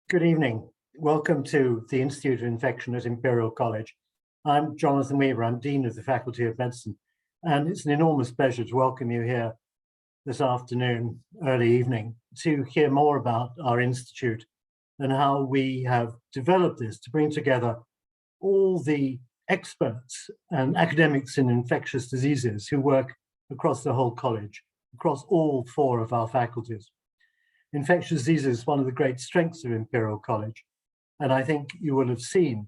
Good evening. Welcome to the Institute of Infection at Imperial College. I'm Jonathan Weaver. I'm Dean of the Faculty of Medicine, and it's an enormous pleasure to welcome you here this afternoon, early evening, to hear more about our institute and how we have developed this to bring together all the experts and academics in infectious diseases who work across the whole college, across all four of our faculties. Infectious diseases is one of the great strengths of Imperial College, and I think you will have seen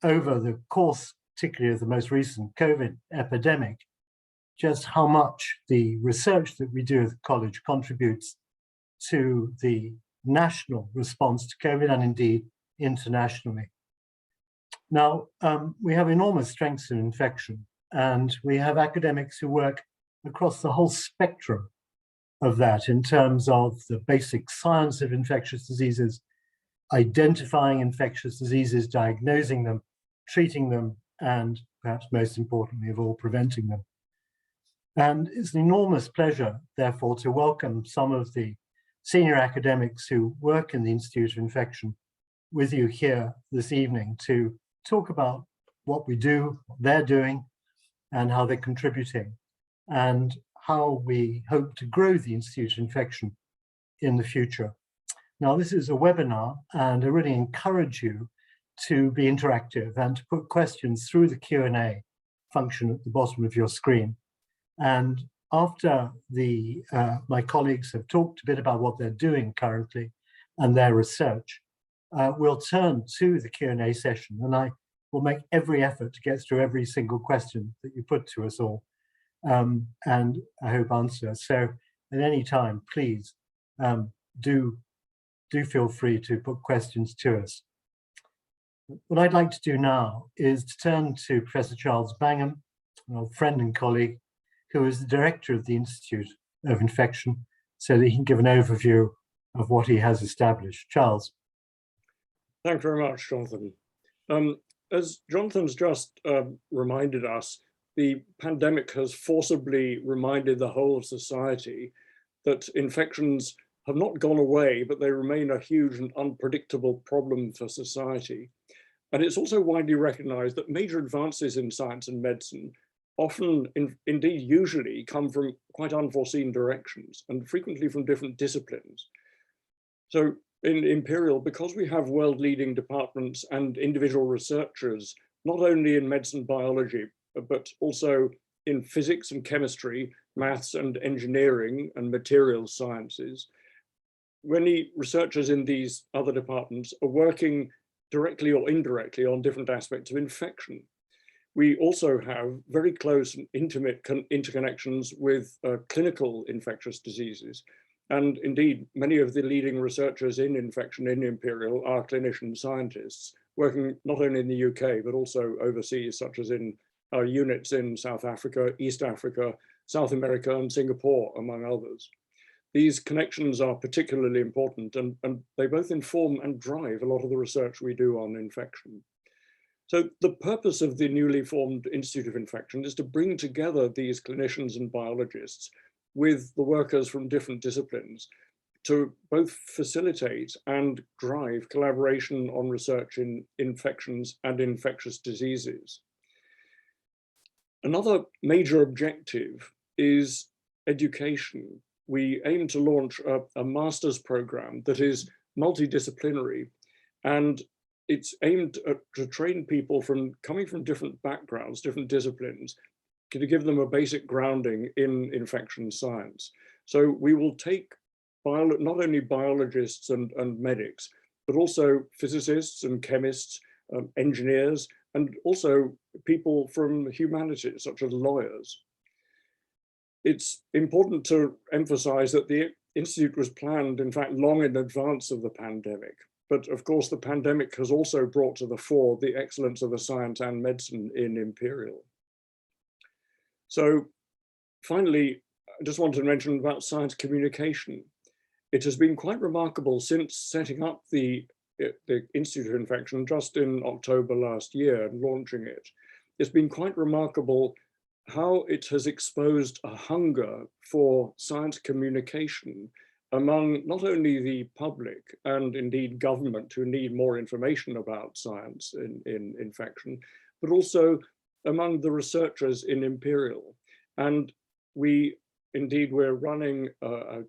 over the course, particularly of the most recent COVID epidemic, just how much the research that we do at the college contributes to the national response to COVID and indeed internationally. Now, we have enormous strengths in infection, and we have academics who work across the whole spectrum of that in terms of the basic science of infectious diseases, identifying infectious diseases, diagnosing them, treating them, and perhaps most importantly of all, preventing them. And it's an enormous pleasure, therefore, to welcome some of the senior academics who work in the Institute of Infection with you here this evening to talk about what we do, what they're doing, and how they're contributing, and how we hope to grow the Institute of Infection in the future. Now, this is a webinar, and I really encourage you to be interactive and to put questions through the Q&A function at the bottom of your screen. And after my colleagues have talked a bit about what they're doing currently and their research, we'll turn to the Q&A session, and I will make every effort to get through every single question that you put to us all, and I hope answer. So at any time, please do feel free to put questions to us. What I'd like to do now is to turn to Professor Charles Bangham, our friend and colleague, who is the director of the Institute of Infection, so that he can give an overview of what he has established. Charles. Thanks very much, Jonathan. As Jonathan's just reminded us, the pandemic has forcibly reminded the whole of society that infections have not gone away, but they remain a huge and unpredictable problem for society. And it's also widely recognized that major advances in science and medicine often, indeed usually, come from quite unforeseen directions and frequently from different disciplines. So in Imperial, because we have world-leading departments and individual researchers, not only in medicine biology, but also in physics and chemistry, maths and engineering and materials sciences, many researchers in these other departments are working directly or indirectly on different aspects of infection. We also have very close and intimate interconnections with clinical infectious diseases. And indeed, many of the leading researchers in infection in Imperial are clinician scientists, working not only in the UK, but also overseas, such as in our units in South Africa, East Africa, South America, and Singapore, among others. These connections are particularly important, and they both inform and drive a lot of the research we do on infection. So the purpose of the newly formed Institute of Infection is to bring together these clinicians and biologists with the workers from different disciplines to both facilitate and drive collaboration on research in infections and infectious diseases. Another major objective is education. We aim to launch a master's program that is multidisciplinary, and it's aimed to train people coming from different backgrounds, different disciplines, to give them a basic grounding in infection science. So we will take not only biologists and medics, but also physicists and chemists, engineers, and also people from humanities, such as lawyers. It's important to emphasize that the Institute was planned, in fact, long in advance of the pandemic. But of course, the pandemic has also brought to the fore the excellence of the science and medicine in Imperial. So finally, I just want to mention about science communication. It has been quite remarkable since setting up the Institute of Infection just in October last year and launching it. It's been quite remarkable how it has exposed a hunger for science communication among not only the public and indeed government who need more information about science in infection, but also among the researchers in Imperial. And we're running a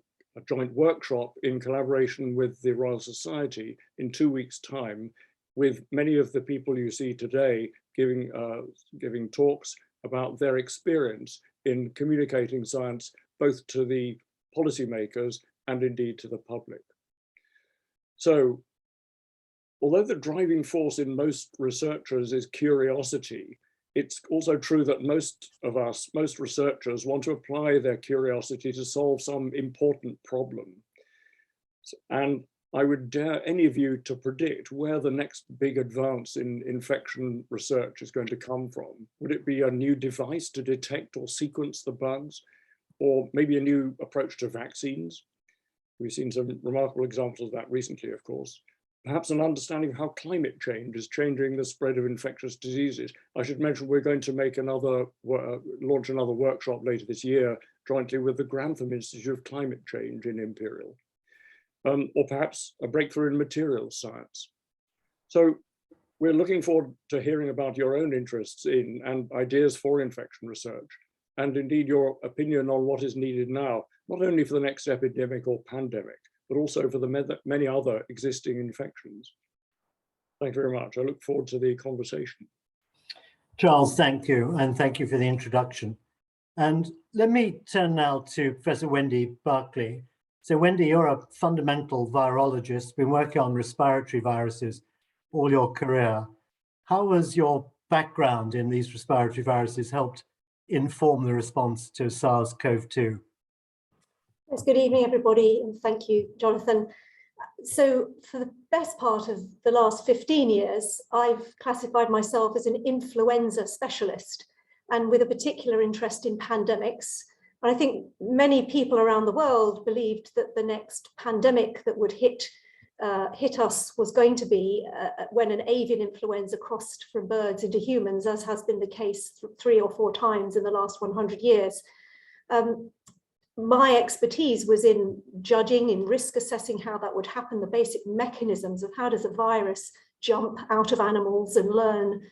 joint workshop in collaboration with the Royal Society in 2 weeks' time, with many of the people you see today giving talks about their experience in communicating science, both to the policymakers and indeed to the public. So, although the driving force in most researchers is curiosity, it's also true that most researchers want to apply their curiosity to solve some important problem. And I would dare any of you to predict where the next big advance in infection research is going to come from. Would it be a new device to detect or sequence the bugs, or maybe a new approach to vaccines? We've seen some remarkable examples of that recently, of course. Perhaps an understanding of how climate change is changing the spread of infectious diseases. I should mention we're going to make launch another workshop later this year, jointly with the Grantham Institute of Climate Change in Imperial. Or perhaps a breakthrough in materials science. So we're looking forward to hearing about your own interests in and ideas for infection research, and indeed your opinion on what is needed now, not only for the next epidemic or pandemic, but also for the many other existing infections. Thank you very much. I look forward to the conversation. Charles, thank you, and thank you for the introduction. And let me turn now to Professor Wendy Barclay. So Wendy, you're a fundamental virologist, been working on respiratory viruses all your career. How has your background in these respiratory viruses helped inform the response to SARS-CoV-2? Yes, good evening, everybody, and thank you, Jonathan. So for the best part of the last 15 years, I've classified myself as an influenza specialist, and with a particular interest in pandemics. And I think many people around the world believed that the next pandemic that would hit us was going to be when an avian influenza crossed from birds into humans, as has been the case 3 or 4 times in the last 100 years. My expertise was in judging, in risk assessing how that would happen, the basic mechanisms of how does a virus jump out of animals and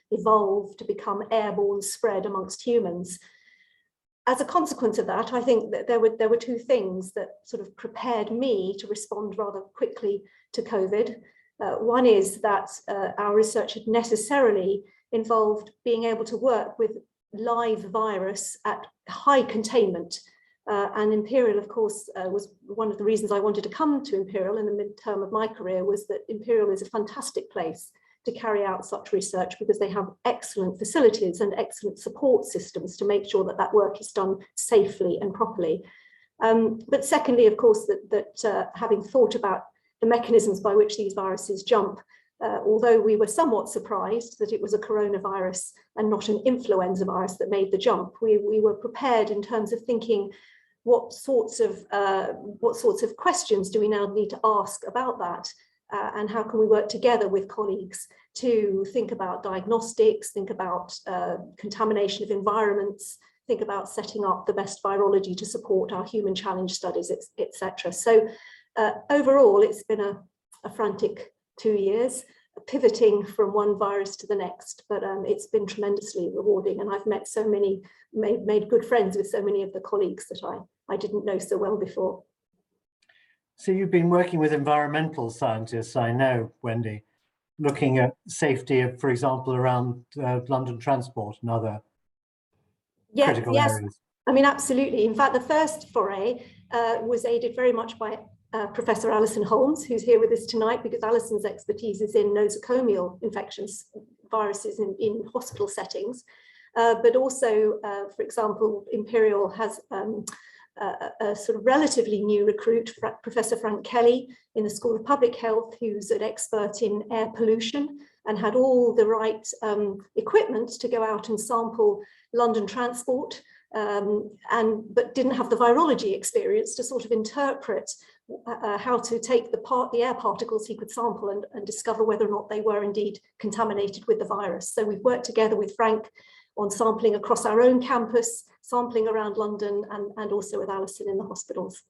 evolve to become airborne, spread amongst humans. As a consequence of that, I think that there were 2 things that sort of prepared me to respond rather quickly to COVID. One is that our research had necessarily involved being able to work with live virus at high containment. And Imperial, of course, was one of the reasons I wanted to come to Imperial in the midterm of my career, was that Imperial is a fantastic place to carry out such research because they have excellent facilities and excellent support systems to make sure that that work is done safely and properly. But secondly, of course, that having thought about the mechanisms by which these viruses jump, although we were somewhat surprised that it was a coronavirus and not an influenza virus that made the jump, we were prepared in terms of thinking what sorts of questions do we now need to ask about that, and how can we work together with colleagues to think about diagnostics, think about contamination of environments, think about setting up the best virology to support our human challenge studies, etc. So overall, it's been a frantic 2 years, pivoting from one virus to the next, but it's been tremendously rewarding, and I've met so many, made good friends with so many of the colleagues that I didn't know so well before. So you've been working with environmental scientists, I know, Wendy, looking at safety, for example, around London transport and other critical areas. I mean, absolutely. In fact, the first foray was aided very much by Professor Alison Holmes, who's here with us tonight, because Alison's expertise is in nosocomial infections, viruses in hospital settings. But also, for example, Imperial has a sort of relatively new recruit, Professor Frank Kelly in the School of Public Health, who's an expert in air pollution and had all the right equipment to go out and sample London transport, but didn't have the virology experience to sort of interpret how to take the air particles he could sample and discover whether or not they were indeed contaminated with the virus. So we've worked together with Frank on sampling across our own campus, sampling around London, and also with Alison in the hospitals.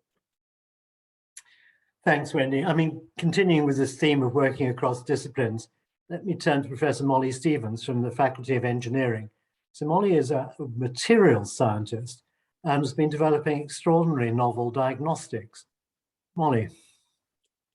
Thanks, Wendy. I mean, continuing with this theme of working across disciplines, let me turn to Professor Molly Stevens from the Faculty of Engineering. So Molly is a materials scientist and has been developing extraordinarily novel diagnostics. Molly.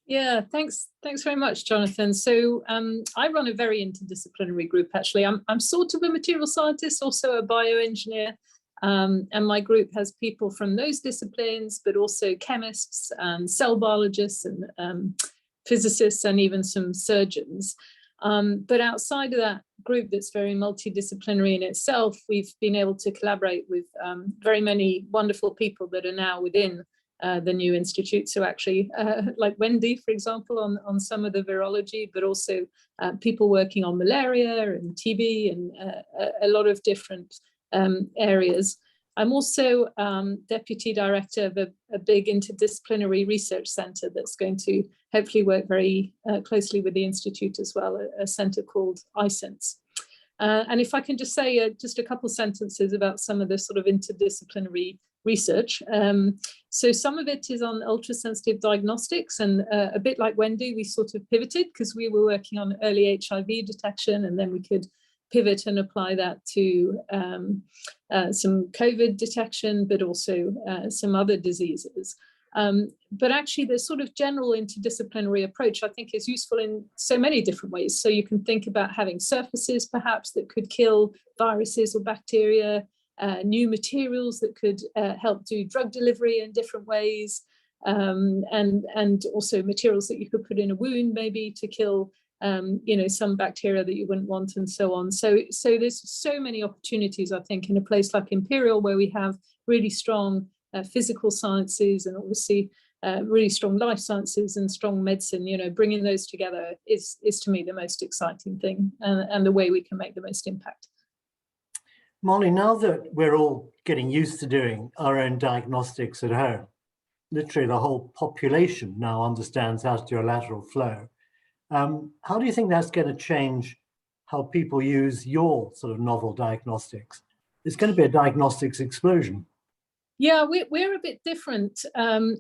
Yeah, thanks very much, Jonathan. So I run a very interdisciplinary group, actually. I'm sort of a material scientist, also a bioengineer. And my group has people from those disciplines, but also chemists and cell biologists and physicists and even some surgeons. But outside of that group that's very multidisciplinary in itself, we've been able to collaborate with very many wonderful people that are now within the new institute. So actually, like Wendy, for example, on some of the virology, but also people working on malaria and TB and a lot of different areas. I'm also deputy director of a big interdisciplinary research centre that's going to hopefully work very closely with the Institute as well, a centre called iSense. And if I can just say just a couple sentences about some of the sort of interdisciplinary research. So some of it is on ultrasensitive diagnostics, and a bit like Wendy, we sort of pivoted because we were working on early HIV detection, and then we could pivot and apply that to some COVID detection, but also some other diseases. But actually the sort of general interdisciplinary approach, I think, is useful in so many different ways. So you can think about having surfaces perhaps that could kill viruses or bacteria, new materials that could help do drug delivery in different ways, and also materials that you could put in a wound maybe to kill some bacteria that you wouldn't want, and so on. So there's so many opportunities, I think, in a place like Imperial, where we have really strong physical sciences and obviously really strong life sciences and strong medicine. Bringing those together is to me the most exciting thing, and the way we can make the most impact. Molly, now that we're all getting used to doing our own diagnostics at home, literally the whole population now understands how to do a lateral flow. How do you think that's going to change how people use your sort of novel diagnostics? It's going to be a diagnostics explosion. Yeah, we're a bit different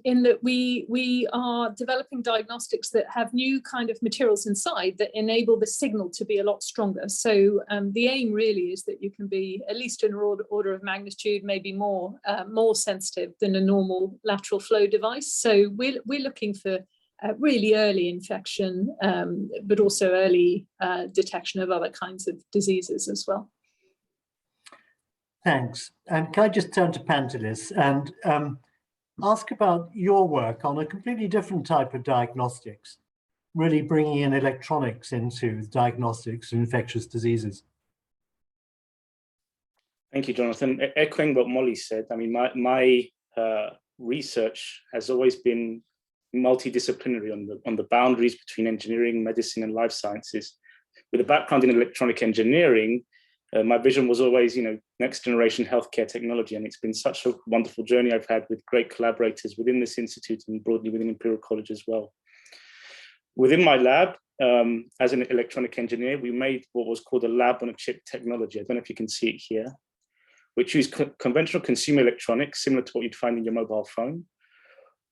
in that we are developing diagnostics that have new kind of materials inside that enable the signal to be a lot stronger. So the aim really is that you can be at least an order of magnitude, maybe more sensitive than a normal lateral flow device. So we're looking for really early infection, but also early detection of other kinds of diseases as well. Thanks. And can I just turn to Pantelis and ask about your work on a completely different type of diagnostics, really bringing in electronics into diagnostics of infectious diseases? Thank you, Jonathan. Echoing what Molly said, I mean, my research has always been multidisciplinary on the boundaries between engineering, medicine, and life sciences. With a background in electronic engineering, my vision was always, next generation healthcare technology, and it's been such a wonderful journey I've had with great collaborators within this institute and broadly within Imperial College as well. Within my lab, as an electronic engineer, we made what was called a lab-on-a-chip technology. I don't know if you can see it here, which used conventional consumer electronics, similar to what you'd find in your mobile phone.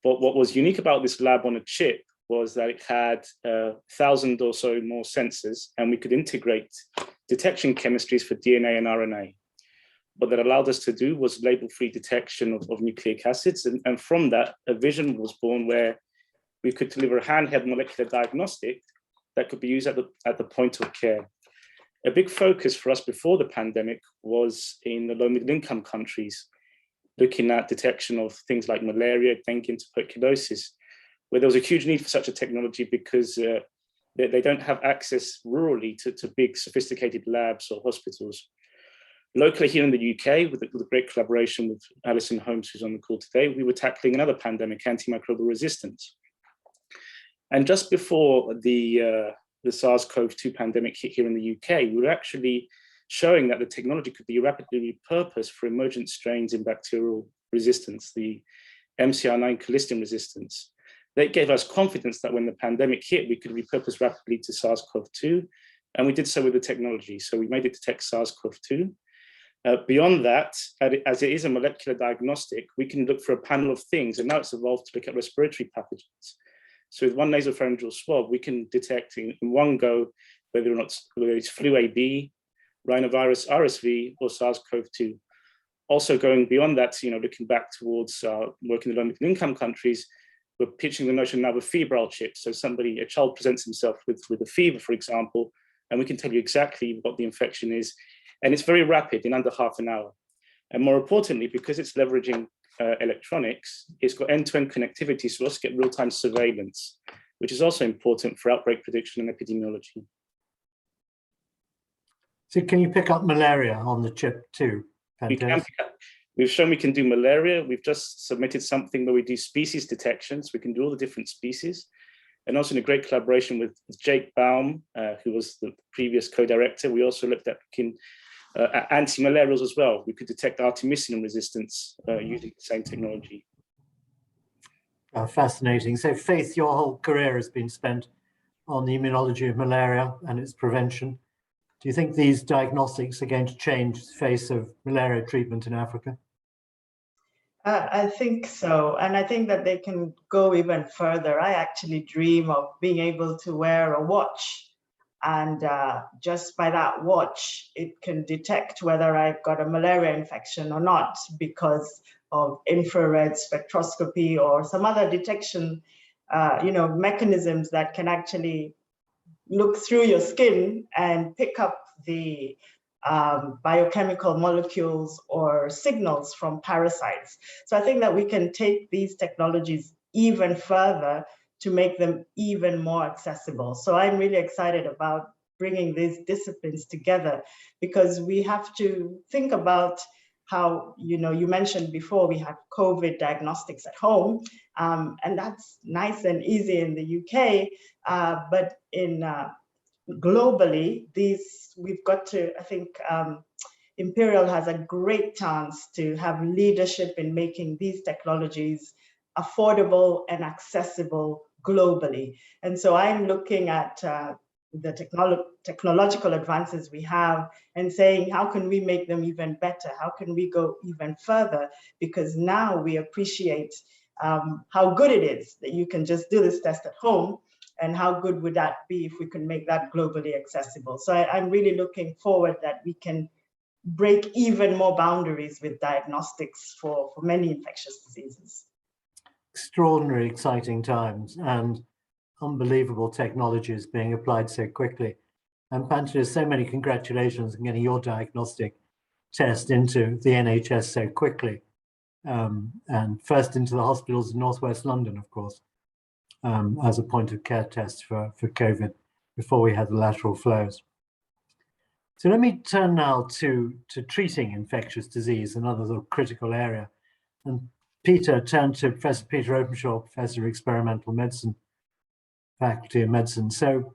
But what was unique about this lab-on-a-chip was that it had 1,000 or so more sensors, and we could integrate detection chemistries for DNA and RNA. What that allowed us to do was label-free detection of nucleic acids. And from that, a vision was born where we could deliver a handheld molecular diagnostic that could be used at the point of care. A big focus for us before the pandemic was in the low middle income countries, looking at detection of things like malaria, dengue, and tuberculosis, where there was a huge need for such a technology because they don't have access rurally to big sophisticated labs or hospitals. Locally here in the UK, with a great collaboration with Alison, Holmes, who's on the call today, we were tackling another pandemic, antimicrobial resistance. And just before the SARS-CoV-2 pandemic hit here in the UK, we were actually showing that the technology could be rapidly repurposed for emergent strains in bacterial resistance, the MCR9 colistin resistance. That gave us confidence that when the pandemic hit, we could repurpose rapidly to SARS-CoV-2, and we did so with the technology. So we made it detect SARS-CoV-2. Beyond that, as it is a molecular diagnostic, we can look for a panel of things, and now it's evolved to look at respiratory pathogens. So with one nasopharyngeal swab, we can detect in one go whether or not it's flu AB, rhinovirus, RSV, or SARS-CoV-2. Also going beyond that, looking back towards working in low-income income countries, we're pitching the notion now of a febrile chip. So a child presents himself with a fever, for example, and we can tell you exactly what the infection is. And it's very rapid, in under half an hour. And more importantly, because it's leveraging electronics, it's got end-to-end connectivity, so we also get real-time surveillance, which is also important for outbreak prediction and epidemiology. So can you pick up malaria on the chip too, Pantelis? We've shown we can do malaria. We've just submitted something where we do species detections. We can do all the different species. And also in a great collaboration with Jake Baum, who was the previous co-director, we also looked at anti-malarials as well. We could detect artemisinin resistance using the same technology. Fascinating. So Faith, your whole career has been spent on the immunology of malaria and its prevention. Do you think these diagnostics are going to change the face of malaria treatment in Africa? I think so. And I think that they can go even further. I actually dream of being able to wear a watch. And just by that watch, it can detect whether I've got a malaria infection or not because of infrared spectroscopy or some other detection, mechanisms that can actually look through your skin and pick up the biochemical molecules or signals from parasites. So I think that we can take these technologies even further to make them even more accessible. So I'm really excited about bringing these disciplines together because we have to think about how, you mentioned before we have COVID diagnostics at home, and that's nice and easy in the UK, but in globally, we've got to, I think, Imperial has a great chance to have leadership in making these technologies affordable and accessible globally. And so I'm looking at the technological advances we have and saying, how can we make them even better? How can we go even further? Because now we appreciate how good it is that you can just do this test at home. And how good would that be if we could make that globally accessible? So I'm really looking forward that we can break even more boundaries with diagnostics for many infectious diseases. Extraordinary exciting times and unbelievable technologies being applied so quickly. And Pantelis, so many congratulations on getting your diagnostic test into the NHS so quickly. And first into the hospitals in Northwest London, of course. As a point of care test for COVID before we had the lateral flows. So let me turn now to treating infectious disease, another sort of critical area. And Peter, turn to Professor Peter Openshaw, Professor of Experimental Medicine, Faculty of Medicine. So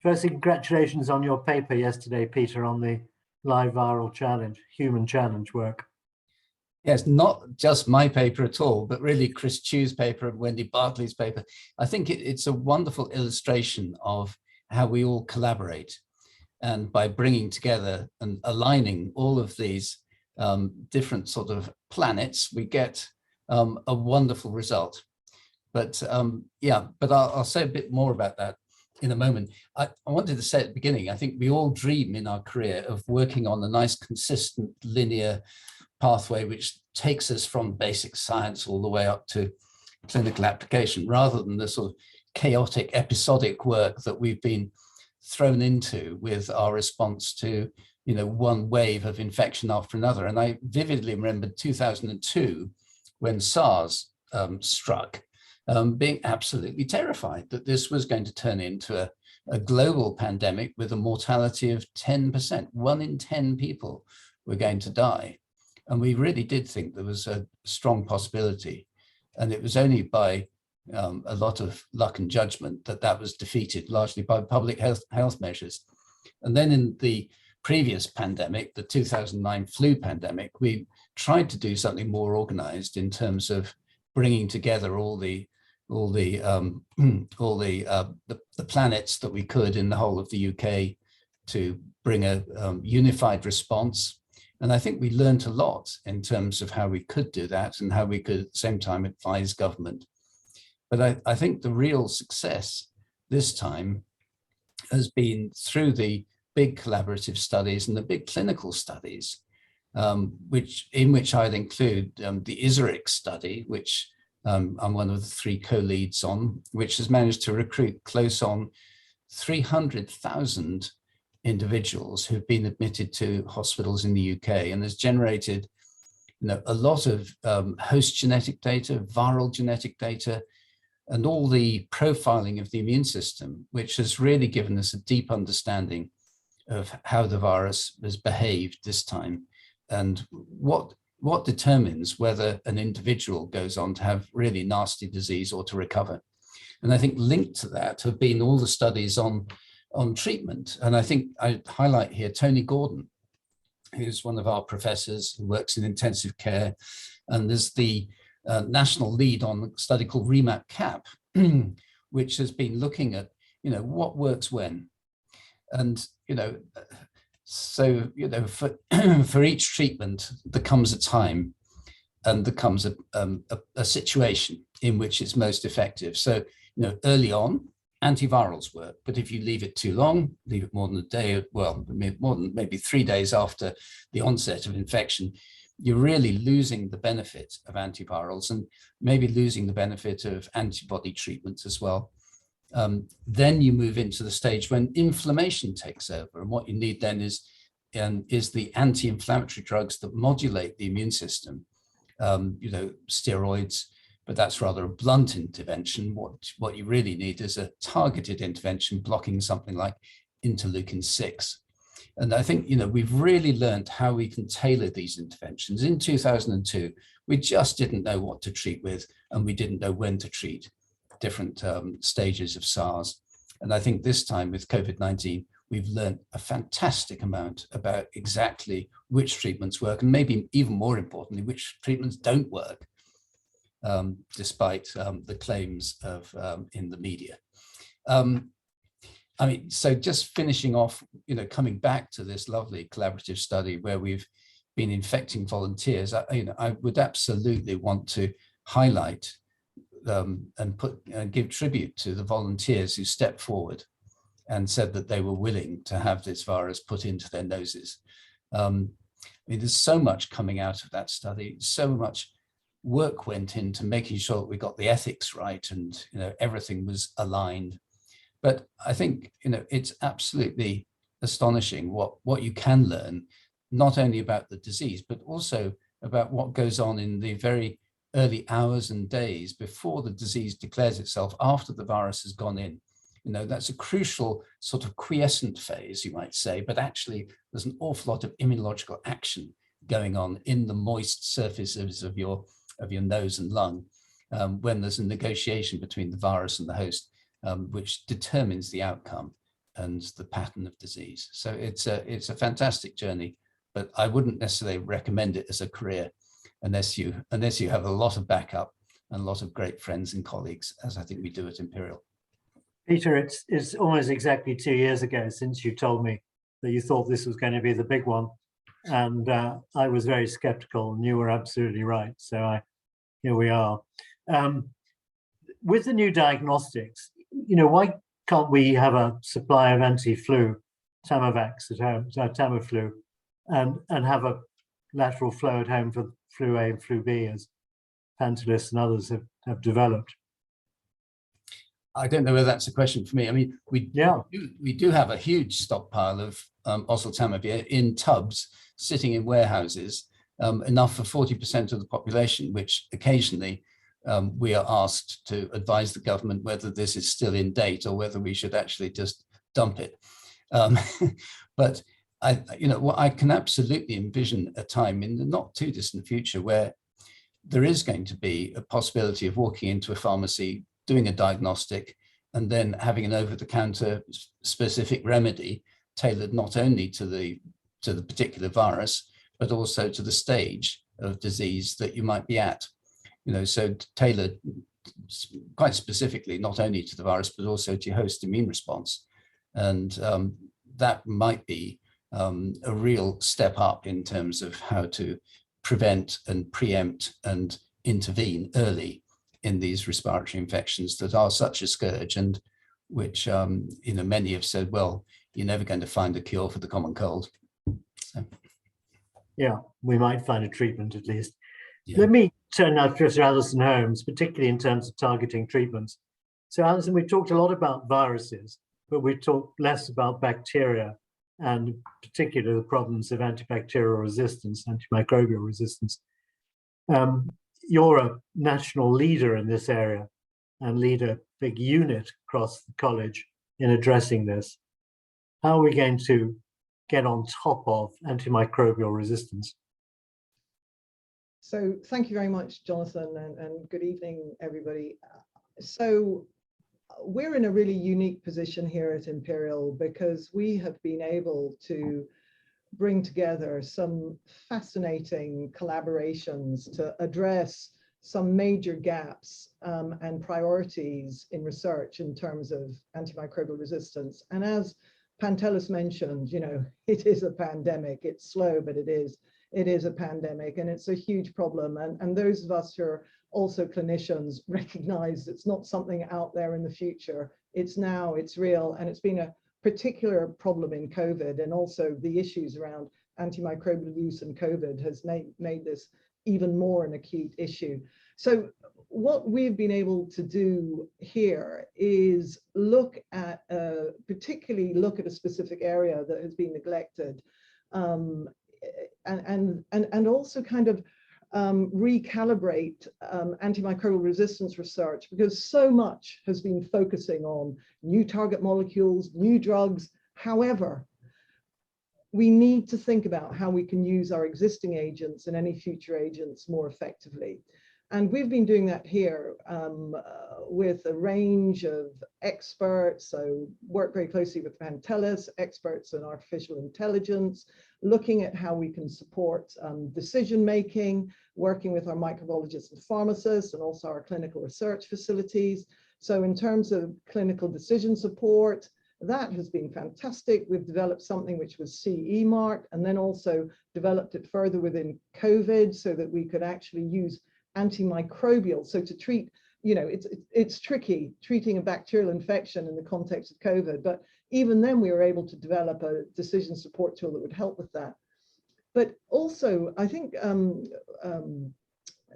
firstly, congratulations on your paper yesterday, Peter, on the live viral challenge, human challenge work. Yes, not just my paper at all, but really Chris Chew's paper and Wendy Barclay's paper. I think it's a wonderful illustration of how we all collaborate. And by bringing together and aligning all of these different sort of planets, we get a wonderful result. But I'll say a bit more about that in a moment. I wanted to say at the beginning, I think we all dream in our career of working on a nice, consistent, linear pathway which takes us from basic science all the way up to clinical application, rather than the sort of chaotic episodic work that we've been thrown into with our response to one wave of infection after another. And I vividly remember 2002 when SARS struck, being absolutely terrified that this was going to turn into a global pandemic with a mortality of 10%. 1 in 10 people were going to die. And we really did think there was a strong possibility. And it was only by a lot of luck and judgment that was defeated, largely by public health measures. And then in the previous pandemic, the 2009 flu pandemic, we tried to do something more organized in terms of bringing together all the planets that we could in the whole of the UK to bring a unified response. And I think we learned a lot in terms of how we could do that and how we could at the same time advise government. But I think the real success this time has been through the big collaborative studies and the big clinical studies, in which I'd include the Osier study, which I'm one of the 3 co-leads on, which has managed to recruit close on 300,000 individuals who've been admitted to hospitals in the UK, and has generated a lot of host genetic data, viral genetic data, and all the profiling of the immune system, which has really given us a deep understanding of how the virus has behaved this time, and what determines whether an individual goes on to have really nasty disease or to recover. And I think linked to that have been all the studies on treatment. And I think I highlight here Tony Gordon, who's one of our professors who works in intensive care, and is the national lead on a study called REMAP-CAP, which has been looking at, what works when. And, so, for each treatment, there comes a time and there comes a situation in which it's most effective. So, early on, antivirals work, but if you leave it too long, leave it more than a day, well, more than maybe 3 days after the onset of infection, you're really losing the benefit of antivirals and maybe losing the benefit of antibody treatments as well. Then you move into the stage when inflammation takes over, and what you need then is the anti-inflammatory drugs that modulate the immune system, steroids, but that's rather a blunt intervention. What you really need is a targeted intervention blocking something like interleukin-6. And I think, we've really learned how we can tailor these interventions. In 2002, we just didn't know what to treat with, and we didn't know when to treat different stages of SARS. And I think this time with COVID-19, we've learned a fantastic amount about exactly which treatments work, and maybe even more importantly, which treatments don't work, despite the claims of in the media. So just finishing off, coming back to this lovely collaborative study where we've been infecting volunteers, I would absolutely want to highlight and give tribute to the volunteers who stepped forward and said that they were willing to have this virus put into their noses. There's so much coming out of that study, so much work went into making sure that we got the ethics right and everything was aligned. But I think it's absolutely astonishing what you can learn, not only about the disease, but also about what goes on in the very early hours and days before the disease declares itself, after the virus has gone in. That's a crucial sort of quiescent phase, you might say, but actually there's an awful lot of immunological action going on in the moist surfaces of your nose and lung when there's a negotiation between the virus and the host, which determines the outcome and the pattern of disease. So it's a fantastic journey, but I wouldn't necessarily recommend it as a career unless you have a lot of backup and a lot of great friends and colleagues, as I think we do at Imperial. Peter, it's almost exactly 2 years ago since you told me that you thought this was going to be the big one, and I was very skeptical, and you were absolutely right. So here we are. With the new diagnostics, why can't we have a supply of anti-flu, Tamiflu at home, Tamiflu, and have a lateral flow at home for flu A and flu B, as Pantelis and others have developed? I don't know whether that's a question for me. We do have a huge stockpile of oseltamivir in tubs sitting in warehouses, enough for 40% of the population, which occasionally we are asked to advise the government whether this is still in date or whether we should actually just dump it. But I can absolutely envision a time in the not too distant future where there is going to be a possibility of walking into a pharmacy, doing a diagnostic, and then having an over-the-counter specific remedy tailored not only to the particular virus, but also to the stage of disease that you might be at. So tailored quite specifically, not only to the virus, but also to your host immune response. And that might be a real step up in terms of how to prevent and preempt and intervene early in these respiratory infections that are such a scourge, and which many have said, well, you're never going to find a cure for the common cold. So. Yeah, we might find a treatment at least. Yeah. Let me turn now to Professor Alison Holmes, particularly in terms of targeting treatments. So Alison, we've talked a lot about viruses, but we've talked less about bacteria, and particularly the problems of antibacterial resistance, antimicrobial resistance. You're a national leader in this area and lead a big unit across the college in addressing this. How are we going to get on top of antimicrobial resistance? So thank you very much, Jonathan, and good evening, everybody. So we're in a really unique position here at Imperial because we have been able to bring together some fascinating collaborations to address some major gaps and priorities in research in terms of antimicrobial resistance. And as Pantelis mentioned, it is a pandemic. It's slow, but it is a pandemic, and it's a huge problem. And those of us who are also clinicians recognize it's not something out there in the future. It's now, it's real, and it's been a particular problem in COVID, and also the issues around antimicrobial use and COVID has made this even more an acute issue. So what we've been able to do here is particularly look at a specific area that has been neglected, and also kind of recalibrate antimicrobial resistance research, because so much has been focusing on new target molecules, new drugs. However, we need to think about how we can use our existing agents and any future agents more effectively. And we've been doing that here with a range of experts. So work very closely with Pantelis, experts in artificial intelligence, looking at how we can support decision-making, working with our microbiologists and pharmacists, and also our clinical research facilities. So in terms of clinical decision support, that has been fantastic. We've developed something which was CE marked, and then also developed it further within COVID so that we could actually use antimicrobial. So to treat, it's tricky treating a bacterial infection in the context of COVID, but even then we were able to develop a decision support tool that would help with that. But also, I think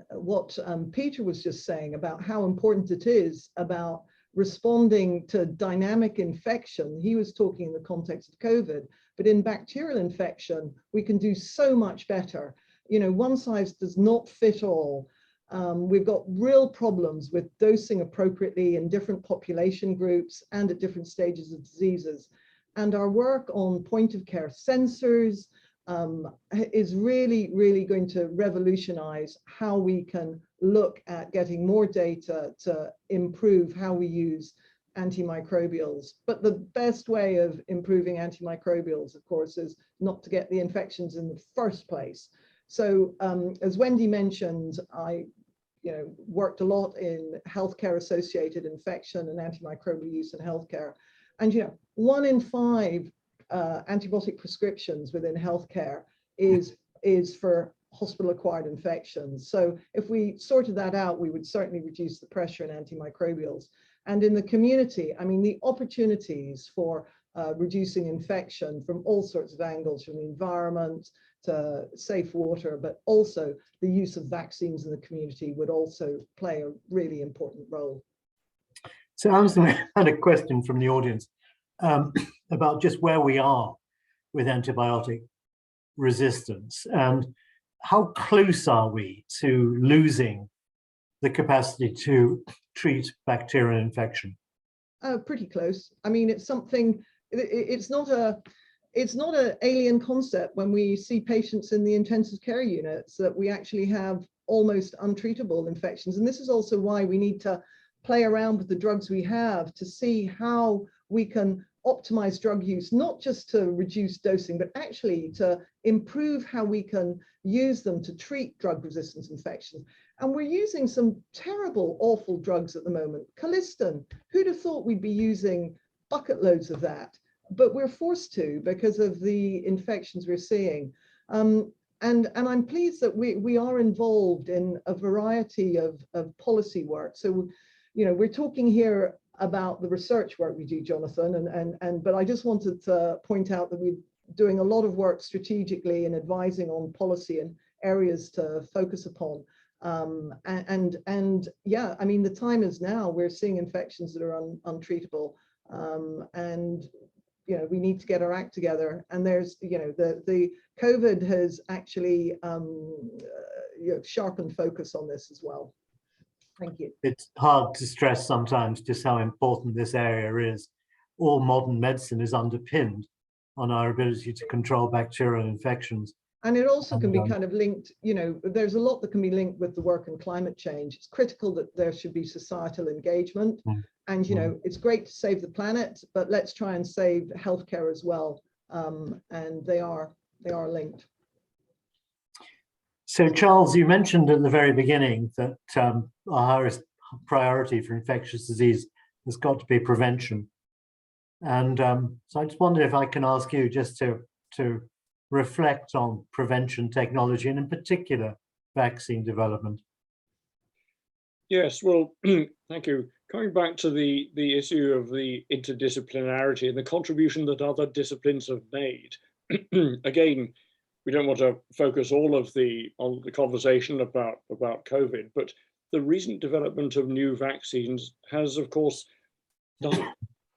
what Peter was just saying about how important it is about responding to dynamic infection. He was talking in the context of COVID, but in bacterial infection, we can do so much better. One size does not fit all. We've got real problems with dosing appropriately in different population groups and at different stages of diseases. And our work on point of care sensors is really, really going to revolutionize how we can look at getting more data to improve how we use antimicrobials. But the best way of improving antimicrobials, of course, is not to get the infections in the first place. So as Wendy mentioned, I worked a lot in healthcare associated infection and antimicrobial use in healthcare. And 1 in 5 antibiotic prescriptions within healthcare is for hospital-acquired infections. So if we sorted that out, we would certainly reduce the pressure in antimicrobials. And in the community, I mean, the opportunities for reducing infection from all sorts of angles, from the environment to safe water, but also the use of vaccines in the community would also play a really important role. So Alison, we had a question from the audience about just where we are with antibiotic resistance and how close are we to losing the capacity to treat bacterial infection? Pretty close. I mean, it's something, it's not an alien concept when we see patients in the intensive care units that we actually have almost untreatable infections. And this is also why we need to play around with the drugs we have to see how we can optimize drug use, not just to reduce dosing, but actually to improve how we can use them to treat drug resistance infections. And we're using some terrible, awful drugs at the moment. Colistin, who'd have thought we'd be using bucket loads of that? But we're forced to because of the infections we're seeing. and I'm pleased that we are involved in a variety of policy work. So, you know, we're talking here about the research work we do, Jonathan, but I just wanted to point out that we're doing a lot of work strategically and advising on policy and areas to focus upon. And yeah, I mean, the time is now. We're seeing infections that are untreatable, and you know, we need to get our act together. And there's, you know, the COVID has actually you know, sharpened focus on this as well. Thank you. It's hard to stress sometimes just how important this area is. All modern medicine is underpinned on our ability to control bacterial infections. And it also can be kind of linked, you know, there's a lot that can be linked with the work on climate change. It's critical that there should be societal engagement. And, you know, it's great to save the planet, but let's try and save healthcare as well. And they are linked. So, Charles, you mentioned at the very beginning that our highest priority for infectious disease has got to be prevention. And so I just wondered if I can ask you just to reflect on prevention technology and in particular vaccine development. Yes, well, thank you. Coming back to the issue of the interdisciplinarity and the contribution that other disciplines have made, again, we don't want to focus all of on the conversation about COVID, but the recent development of new vaccines has, of course,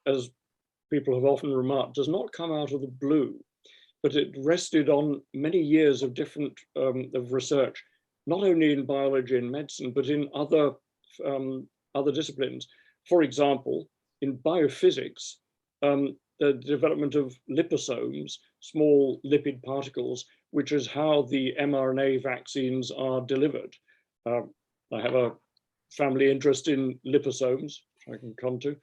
as people have often remarked, does not come out of the blue, but it rested on many years of different of research, not only in biology and medicine, but in other disciplines. For example, in biophysics, the development of liposomes, small lipid particles, which is how the mRNA vaccines are delivered. I have a family interest in liposomes, which I can come to,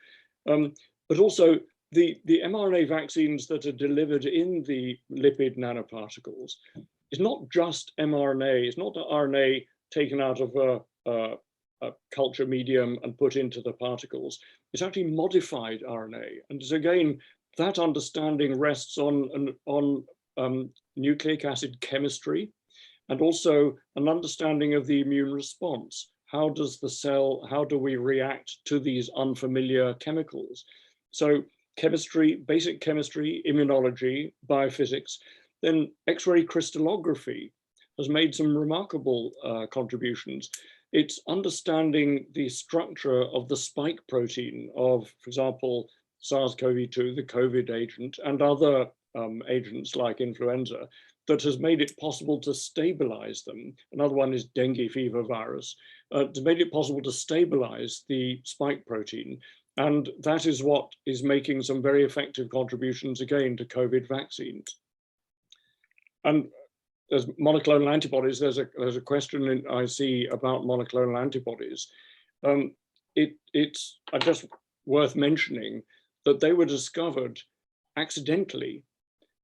but also the mRNA vaccines that are delivered in the lipid nanoparticles is not just mRNA, it's not the RNA taken out of a culture medium and put into the particles. It's actually modified RNA. And so again, that understanding rests on nucleic acid chemistry and also an understanding of the immune response. How does the cell, how do we react to these unfamiliar chemicals? So chemistry, basic chemistry, immunology, biophysics, then X-ray crystallography has made some remarkable contributions. It's understanding the structure of the spike protein of, for example, SARS-CoV-2, the COVID agent, and other agents like influenza, that has made it possible to stabilize them. Another one is dengue fever virus. It's made it possible to stabilize the spike protein. And that is what is making some very effective contributions again to COVID vaccines. And as monoclonal antibodies, there's a question I see about monoclonal antibodies. It's just worth mentioning that they were discovered accidentally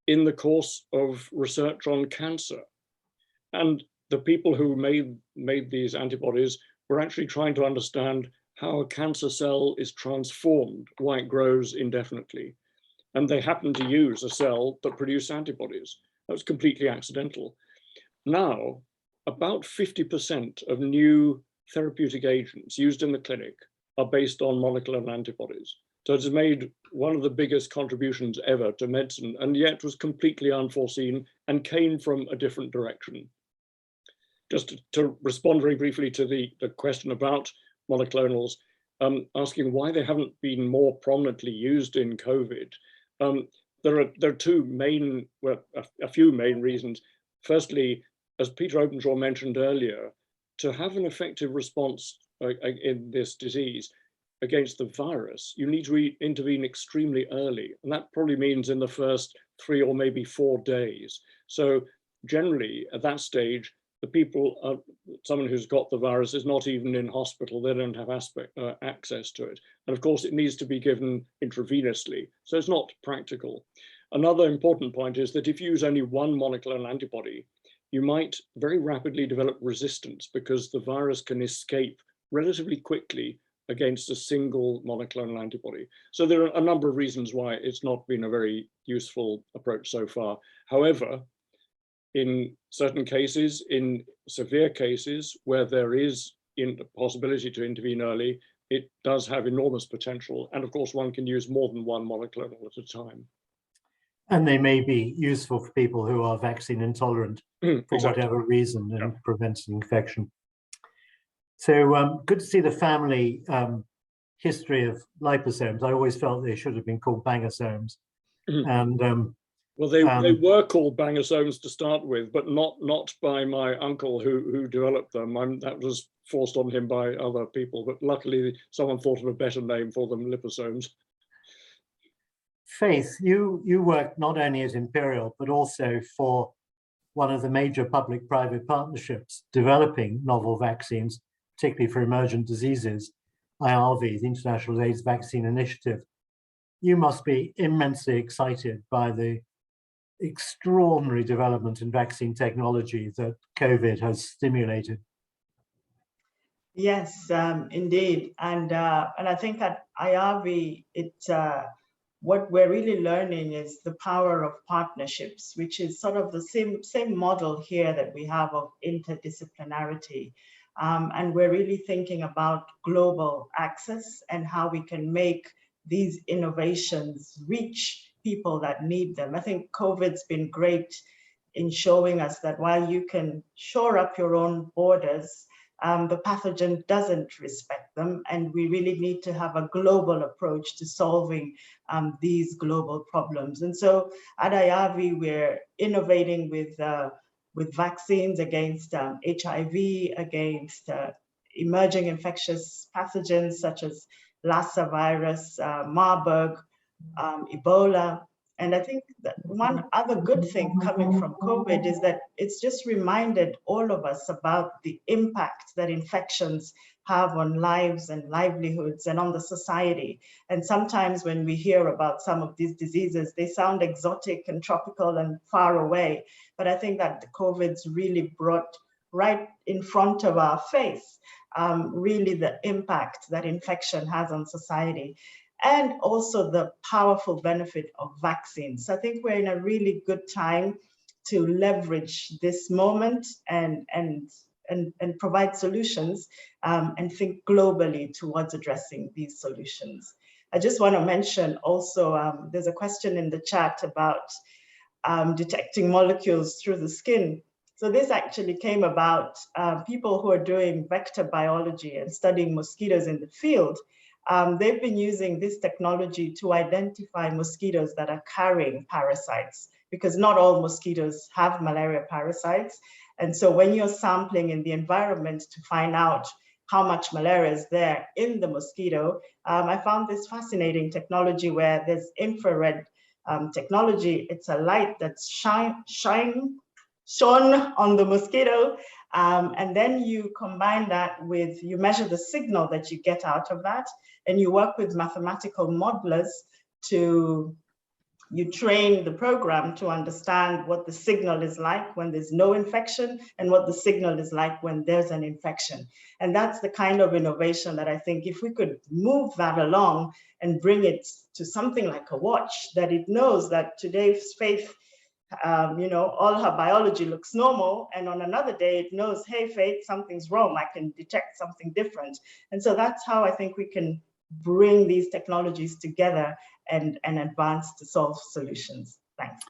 in the course of research on cancer. And the people who made these antibodies were actually trying to understand how a cancer cell is transformed, why it grows indefinitely. And they happened to use a cell that produced antibodies. That was completely accidental. Now, about 50% of new therapeutic agents used in the clinic are based on monoclonal antibodies. So it's made one of the biggest contributions ever to medicine, and yet was completely unforeseen and came from a different direction. Just to respond very briefly to the question about monoclonals, asking why they haven't been more prominently used in COVID. There are two main, well, a few main reasons. Firstly, as Peter Openshaw mentioned earlier, to have an effective response in this disease against the virus, you need to intervene extremely early. And that probably means in the first 3 or maybe 4 days. So generally at that stage, the people, someone who's got the virus is not even in hospital, they don't have access to it. And of course it needs to be given intravenously, so it's not practical. Another important point is that if you use only one monoclonal antibody, you might very rapidly develop resistance because the virus can escape relatively quickly against a single monoclonal antibody. So there are a number of reasons why it's not been a very useful approach so far. However, in certain cases, in severe cases where there is the possibility to intervene early, it does have enormous potential. And of course, one can use more than one monoclonal at a time. And they may be useful for people who are vaccine intolerant for whatever reason and prevents infection. So good to see the family history of liposomes. I always felt they should have been called bangosomes. And well, they were called bangosomes to start with, but not by my uncle who developed them. That was forced on him by other people, but luckily someone thought of a better name for them, liposomes. Faith, you work not only at Imperial, but also for one of the major public-private partnerships developing novel vaccines, particularly for emergent diseases, IAVI, the International AIDS Vaccine Initiative. You must be immensely excited by the extraordinary development in vaccine technology that COVID has stimulated. Yes, indeed. And I think at IAVI, what we're really learning is the power of partnerships, which is sort of the same model here that we have of interdisciplinarity. And we're really thinking about global access and how we can make these innovations reach people that need them. I think COVID's been great in showing us that while you can shore up your own borders, the pathogen doesn't respect them, and we really need to have a global approach to solving these global problems. And so at IAVI, we're innovating with vaccines against HIV, against emerging infectious pathogens such as Lassa virus, Marburg, Ebola. And I think that one other good thing coming from COVID is that it's just reminded all of us about the impact that infections have on lives and livelihoods and on the society. And sometimes when we hear about some of these diseases, they sound exotic and tropical and far away. But I think that the COVID's really brought right in front of our face, really the impact that infection has on society, and also the powerful benefit of vaccines. I think we're in a really good time to leverage this moment and provide solutions and think globally towards addressing these solutions. I just want to mention also, there's a question in the chat about detecting molecules through the skin. So this actually came about people who are doing vector biology and studying mosquitoes in the field. They've been using this technology to identify mosquitoes that are carrying parasites, because not all mosquitoes have malaria parasites. And so when you're sampling in the environment to find out how much malaria is there in the mosquito, I found this fascinating technology where there's infrared technology. It's a light that's shone on the mosquito. And then you combine that with, you measure the signal that you get out of that, and you work with mathematical modelers you train the program to understand what the signal is like when there's no infection and what the signal is like when there's an infection. And that's the kind of innovation that I think if we could move that along and bring it to something like a watch, that it knows that today's Faith, all her biology looks normal, and on another day it knows, hey, Faith, something's wrong, I can detect something different. And so that's how I think we can bring these technologies together and advance to solve solutions. Thanks.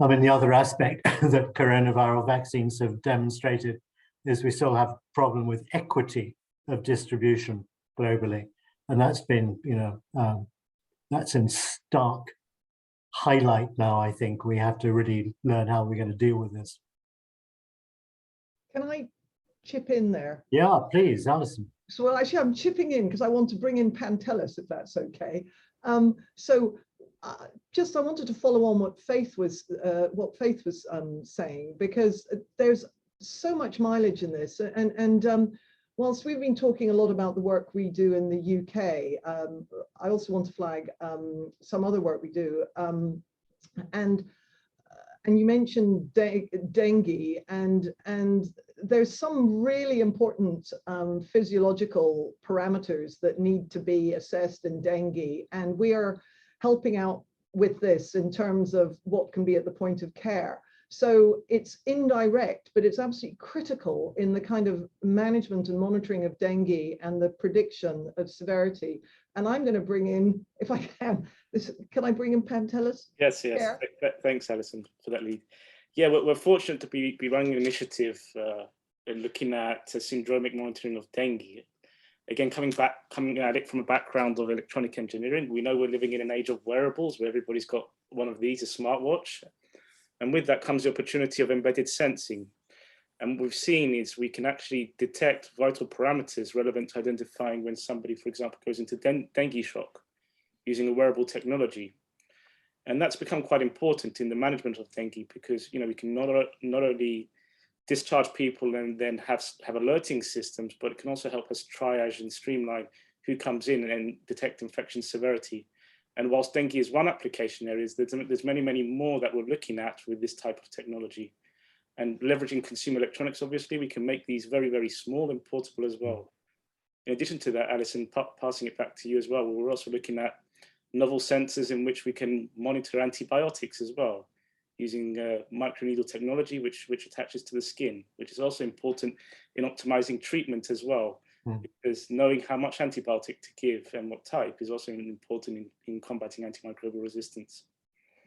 I mean, the other aspect that coronavirus vaccines have demonstrated is we still have a problem with equity of distribution globally. And that's been, that's in stark highlight now. I think we have to really learn how we're going to deal with this. Can I chip in there? Yeah, please, Alison. So, well, actually, I'm chipping in because I want to bring in Pantelis, if that's okay. I wanted to follow on what Faith was saying, because there's so much mileage in this. And whilst we've been talking a lot about the work we do in the UK, I also want to flag some other work we do. And you mentioned dengue, and there's some really important physiological parameters that need to be assessed in dengue, and we are helping out with this in terms of what can be at the point of care. So it's indirect, but it's absolutely critical in the kind of management and monitoring of dengue and the prediction of severity. And I'm going to bring in, if I can, can I bring in Pantelis? Yes. Yeah. Thanks, Alison, for that lead. Yeah, we're fortunate to be running an initiative looking at syndromic monitoring of dengue. Again, coming at it from a background of electronic engineering, we know we're living in an age of wearables where everybody's got one of these, a smartwatch. And with that comes the opportunity of embedded sensing. And what we've seen is we can actually detect vital parameters relevant to identifying when somebody, for example, goes into dengue shock using a wearable technology. And that's become quite important in the management of dengue because, you know, we can not only discharge people and then have alerting systems, but it can also help us triage and streamline who comes in and detect infection severity. And whilst dengue is one application area, there's many, many more that we're looking at with this type of technology. And leveraging consumer electronics, obviously, we can make these very, very small and portable as well. In addition to that, Alison, passing it back to you as well, we're also looking at novel sensors in which we can monitor antibiotics as well, using microneedle technology, which attaches to the skin, which is also important in optimizing treatment as well. Because knowing how much antibiotic to give and what type is also important in combating antimicrobial resistance.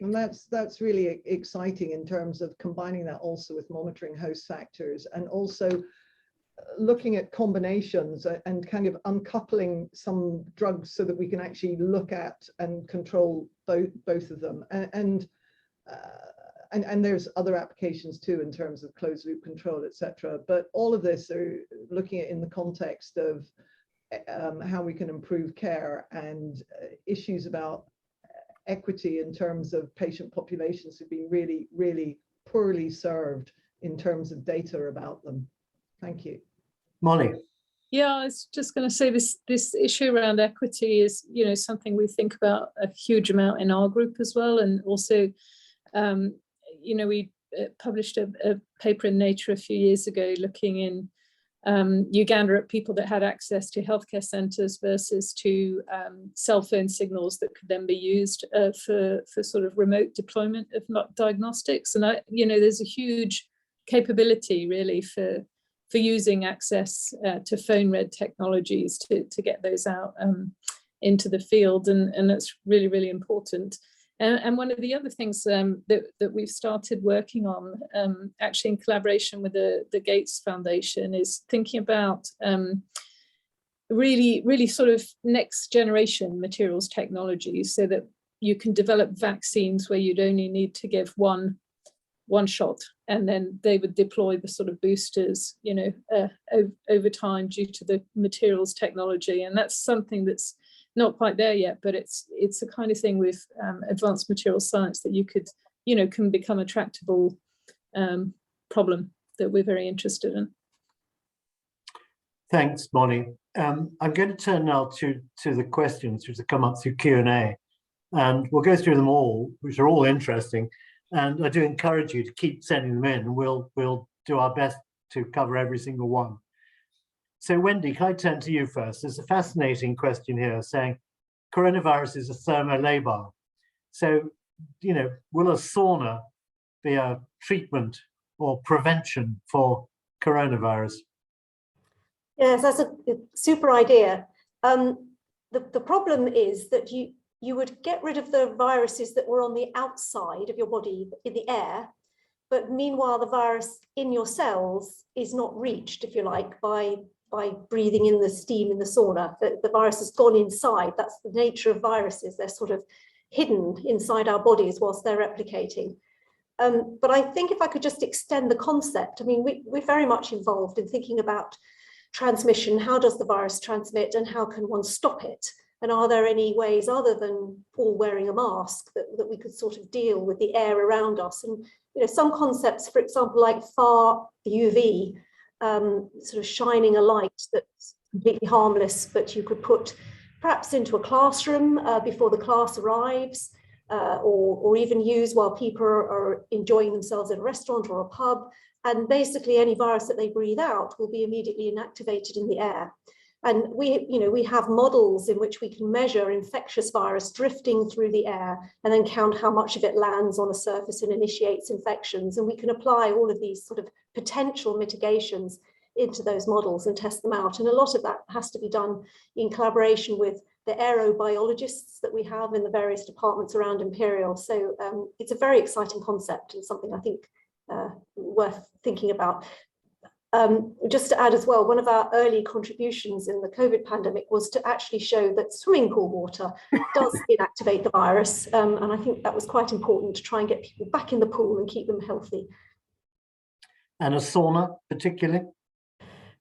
And that's really exciting in terms of combining that also with monitoring host factors and also looking at combinations and kind of uncoupling some drugs so that we can actually look at and control both of them. And there's other applications too in terms of closed loop control, etc. But all of this are looking at in the context of how we can improve care and issues about equity in terms of patient populations who've been really, really poorly served in terms of data about them. Thank you. Molly. Yeah, I was just going to say this issue around equity is, you know, something we think about a huge amount in our group as well. And also, you know, we published a paper in Nature a few years ago looking in Uganda at people that had access to healthcare centres versus to cell phone signals that could then be used for sort of remote deployment of diagnostics. And you know, there's a huge capability really for using access to phone read technologies to get those out into the field, and that's really, really important. And one of the other things that we've started working on, actually in collaboration with the Gates Foundation, is thinking about really sort of next generation materials technologies so that you can develop vaccines where you'd only need to give one shot, and then they would deploy the sort of boosters, you know, over time due to the materials technology. And that's something that's not quite there yet, but it's the kind of thing with advanced material science that you could, you know, can become a tractable problem that we're very interested in. Thanks, Molly. I'm going to turn now to the questions which have come up through Q&A, and we'll go through them all, which are all interesting. And I do encourage you to keep sending them in, and we'll do our best to cover every single one. So Wendy, can I turn to you first? There's a fascinating question here saying, coronavirus is a thermolabile. So, you know, will a sauna be a treatment or prevention for coronavirus? Yes, that's a super idea. The problem is that you would get rid of the viruses that were on the outside of your body in the air, but meanwhile the virus in your cells is not reached, if you like, by breathing in the steam in the sauna. The virus has gone inside. That's the nature of viruses. They're sort of hidden inside our bodies whilst they're replicating. But I think if I could just extend the concept, I mean, we're very much involved in thinking about transmission. How does the virus transmit and how can one stop it? And are there any ways other than all wearing a mask that we could sort of deal with the air around us? And, you know, some concepts, for example, like far UV, sort of shining a light that's completely harmless, but you could put perhaps into a classroom before the class arrives, or even use while people are enjoying themselves in a restaurant or a pub. And basically any virus that they breathe out will be immediately inactivated in the air. And we have models in which we can measure infectious virus drifting through the air and then count how much of it lands on a surface and initiates infections. And we can apply all of these sort of potential mitigations into those models and test them out. And a lot of that has to be done in collaboration with the aerobiologists that we have in the various departments around Imperial. So it's a very exciting concept and something I think worth thinking about. Just to add as well, one of our early contributions in the COVID pandemic was to actually show that swimming pool water does inactivate the virus. And I think that was quite important to try and get people back in the pool and keep them healthy. And a sauna particularly?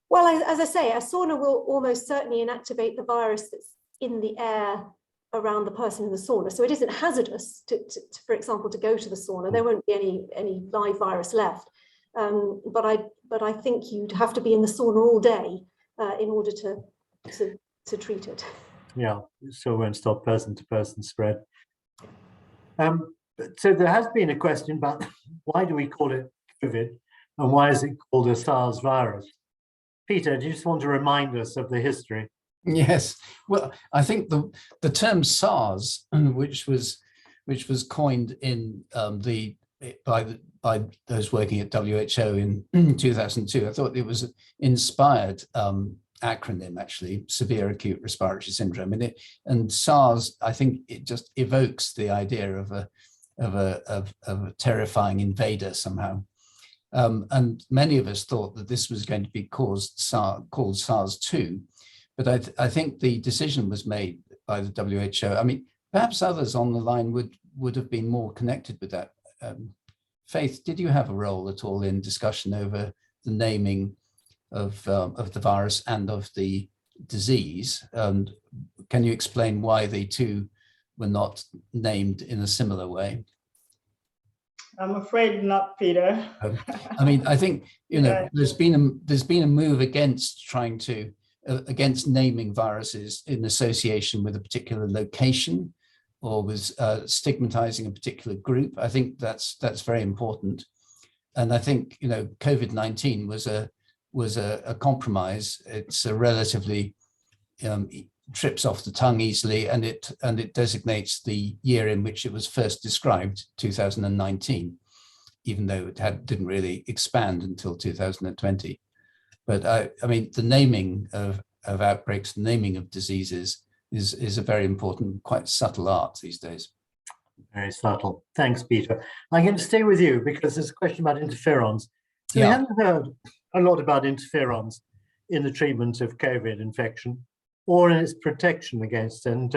Well, as I say, a sauna will almost certainly inactivate the virus that's in the air around the person in the sauna. So it isn't hazardous, for example, to go to the sauna. There won't be any live virus left. But I think you'd have to be in the sauna all day in order to treat it. Yeah, so it won't stop person-to-person spread. So there has been a question about why do we call it COVID and why is it called a SARS virus? Peter, do you just want to remind us of the history? Yes, well, I think the term SARS, which was coined in by those working at WHO in 2002, I thought it was an inspired acronym, actually, severe acute respiratory syndrome. And SARS, I think it just evokes the idea of a terrifying invader somehow. And many of us thought that this was going to be called SARS-2, but I think the decision was made by the WHO. I mean, perhaps others on the line would have been more connected with that. Faith, did you have a role at all in discussion over the naming of the virus and of the disease? And can you explain why the two were not named in a similar way? I'm afraid not, Peter. I mean, I think there's been a move against trying to against naming viruses in association with a particular location or with stigmatizing a particular group. I think that's very important, and I think COVID-19 was a compromise. It's a relatively trips off the tongue easily, and it designates the year in which it was first described, 2019, even though it didn't really expand until 2020. But I mean, the naming of outbreaks, the naming of diseases is a very important, quite subtle art these days. Very subtle. Thanks, Peter. I'm going to stay with you because there's a question about interferons. So we haven't heard a lot about interferons in the treatment of COVID infection or in its protection against it. And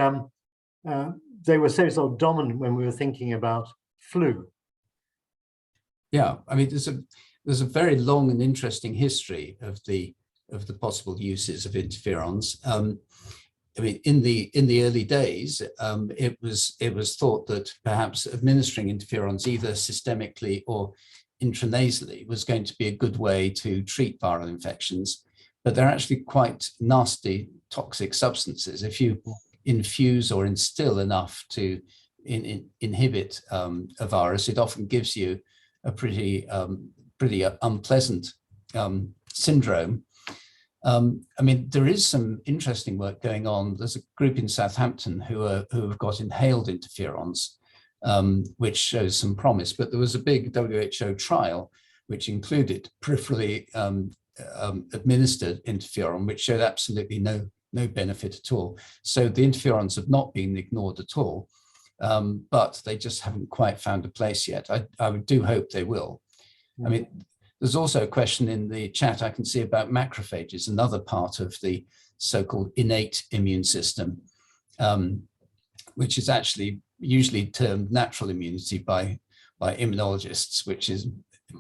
they were so sort of dominant when we were thinking about flu. Yeah, I mean, there's a very long and interesting history of the possible uses of interferons. I mean, in the early days, it was thought that perhaps administering interferons either systemically or intranasally was going to be a good way to treat viral infections, but they're actually quite nasty, toxic substances. If you infuse or instill enough to inhibit a virus, it often gives you a pretty unpleasant syndrome. I mean, there is some interesting work going on. There's a group in Southampton who have got inhaled interferons, which shows some promise. But there was a big WHO trial which included peripherally administered interferon, which showed absolutely no benefit at all. So the interferons have not been ignored at all, but they just haven't quite found a place yet. I do hope they will. I mean, there's also a question in the chat I can see about macrophages, another part of the so-called innate immune system, which is actually usually termed natural immunity by immunologists, which is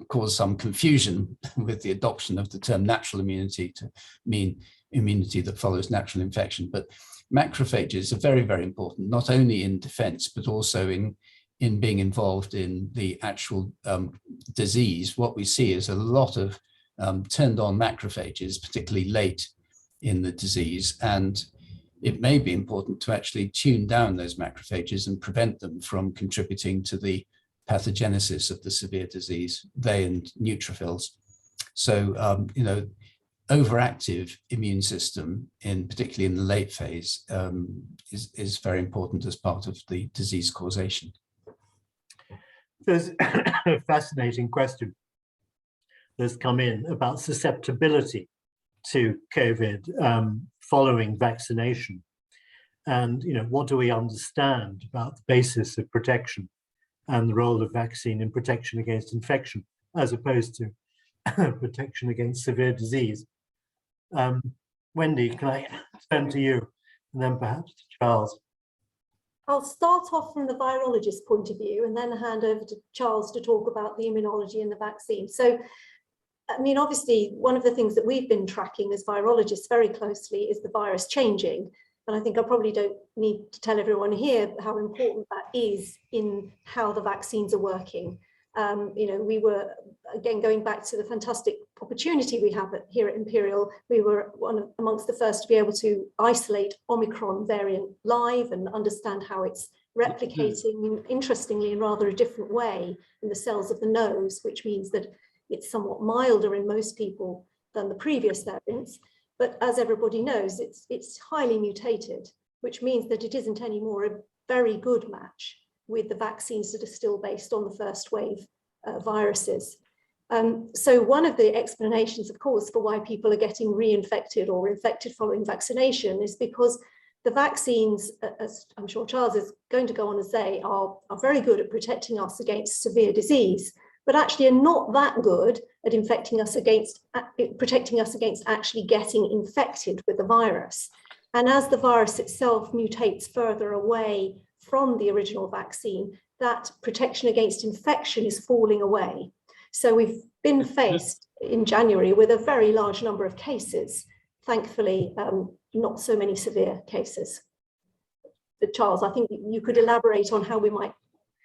caused some confusion with the adoption of the term natural immunity to mean immunity that follows natural infection. But macrophages are very, very important, not only in defense, but also in being involved in the actual disease. What we see is a lot of turned on macrophages, particularly late in the disease. And it may be important to actually tune down those macrophages and prevent them from contributing to the pathogenesis of the severe disease, they and neutrophils. So, overactive immune system, particularly in the late phase, is very important as part of the disease causation. There's a fascinating question that's come in about susceptibility to COVID following vaccination. And what do we understand about the basis of protection and the role of vaccine in protection against infection, as opposed to protection against severe disease? Wendy, can I turn to you, and then perhaps to Charles? I'll start off from the virologist point of view and then hand over to Charles to talk about the immunology and the vaccine. So, I mean, obviously, one of the things that we've been tracking as virologists very closely is the virus changing. And I think I probably don't need to tell everyone here how important that is in how the vaccines are working. We were, again, going back to the fantastic opportunity we have here at Imperial, we were amongst the first to be able to isolate Omicron variant live and understand how it's replicating, interestingly, in rather a different way in the cells of the nose, which means that it's somewhat milder in most people than the previous variants. But as everybody knows, it's highly mutated, which means that it isn't anymore a very good match with the vaccines that are still based on the first wave viruses. So one of the explanations, of course, for why people are getting reinfected or infected following vaccination is because the vaccines, as I'm sure Charles is going to go on to say, are very good at protecting us against severe disease, but actually are not that good at protecting us against actually getting infected with the virus. And as the virus itself mutates further away from the original vaccine, that protection against infection is falling away. So we've been faced in January with a very large number of cases, thankfully not so many severe cases. But Charles, I think you could elaborate on how we might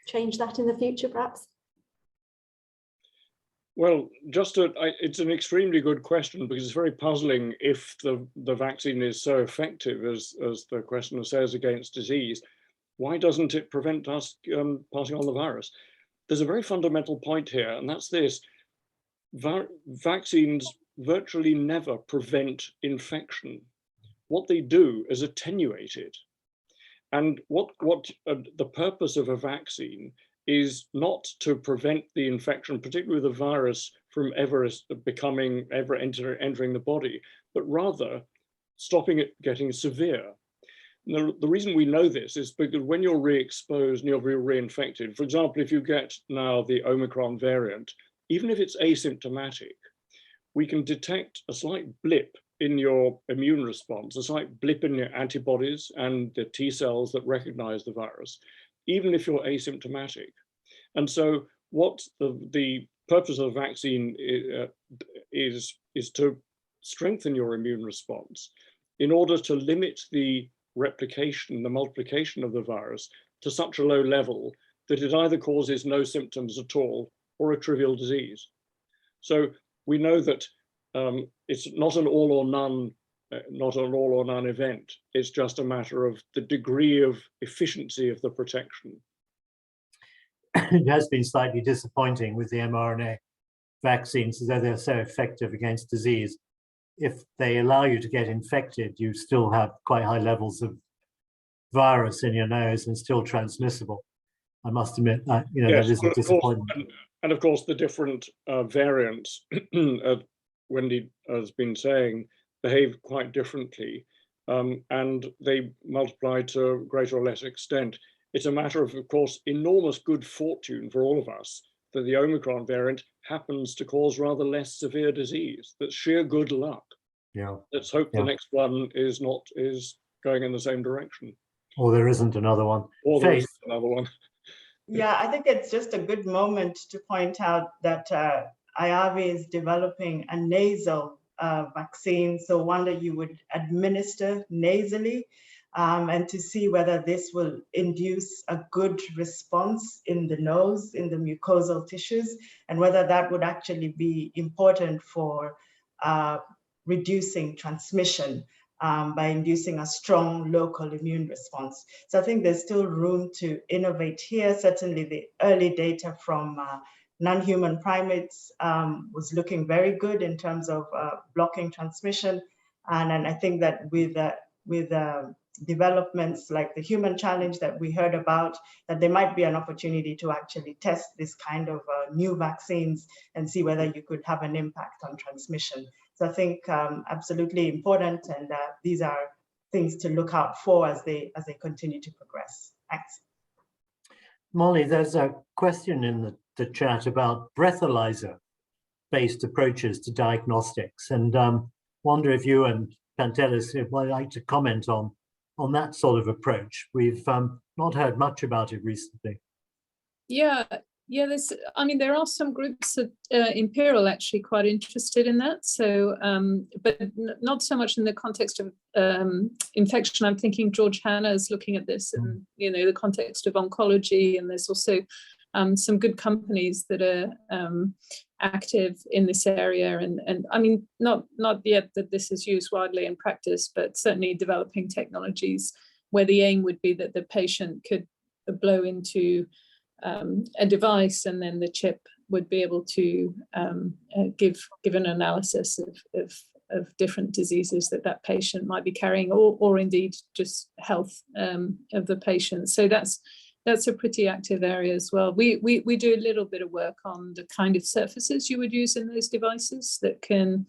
change that in the future, perhaps? Well, it's an extremely good question, because it's very puzzling if the vaccine is so effective, as the questioner says, against disease. Why doesn't it prevent us passing on the virus? There's a very fundamental point here, and that's this. Vaccines virtually never prevent infection. What they do is attenuate it. And what the purpose of a vaccine is not to prevent the infection, particularly the virus, from ever entering the body, but rather stopping it getting severe. Now, the reason we know this is because when you're re-exposed and you're reinfected, for example, if you get now the Omicron variant, even if it's asymptomatic, we can detect a slight blip in your immune response, a slight blip in your antibodies and the T cells that recognize the virus, even if you're asymptomatic. And so what the purpose of the vaccine is to strengthen your immune response in order to limit the multiplication of the virus to such a low level that it either causes no symptoms at all or a trivial disease. So we know that it's not an all or none event. It's just a matter of the degree of efficiency of the protection. It has been slightly disappointing with the mRNA vaccines, as though they're so effective against disease. If they allow you to get infected, you still have quite high levels of virus in your nose and still transmissible. I must admit that, yes, that is a disappointment. And of course, the different variants, Wendy has been saying, behave quite differently, and they multiply to a greater or less extent. It's a matter of course, enormous good fortune for all of us that the Omicron variant happens to cause rather less severe disease. That's sheer good luck. Yeah. Let's hope the next one is going in the same direction. Or there isn't another one. Or there isn't another one. Yeah, I think it's just a good moment to point out that IAVI is developing a nasal vaccine, so one that you would administer nasally, and to see whether this will induce a good response in the nose, in the mucosal tissues, and whether that would actually be important for reducing transmission by inducing a strong local immune response. So I think there's still room to innovate here. Certainly the early data from non-human primates was looking very good in terms of blocking transmission. And I think that with developments like the human challenge that we heard about, that there might be an opportunity to actually test this kind of new vaccines and see whether you could have an impact on transmission. So I think absolutely important, and these are things to look out for as they continue to progress. Thanks. Molly, there's a question in the chat about breathalyzer-based approaches to diagnostics, and wonder if you and Pantelis would like to comment on that sort of approach. We've not heard much about it recently. Yeah, I mean, there are some groups at Imperial actually quite interested in that. So, but not so much in the context of infection. I'm thinking George Hanna is looking at this in, the context of oncology, and there's also some good companies that are active in this area. And I mean, not yet that this is used widely in practice, but certainly developing technologies where the aim would be that the patient could blow into a device, and then the chip would be able to give an analysis of different diseases that patient might be carrying, or indeed just health of the patient. So that's a pretty active area as well. We do a little bit of work on the kind of surfaces you would use in those devices that can